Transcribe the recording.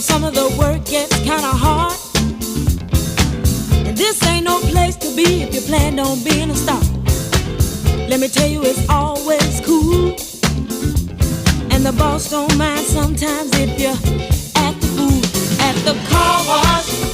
some of the work gets kinda hard. And this ain't no place to be if you plan on being a star. Let me tell you, it's always cool. And the boss don't mind sometimes if you act the fool. At the car wash,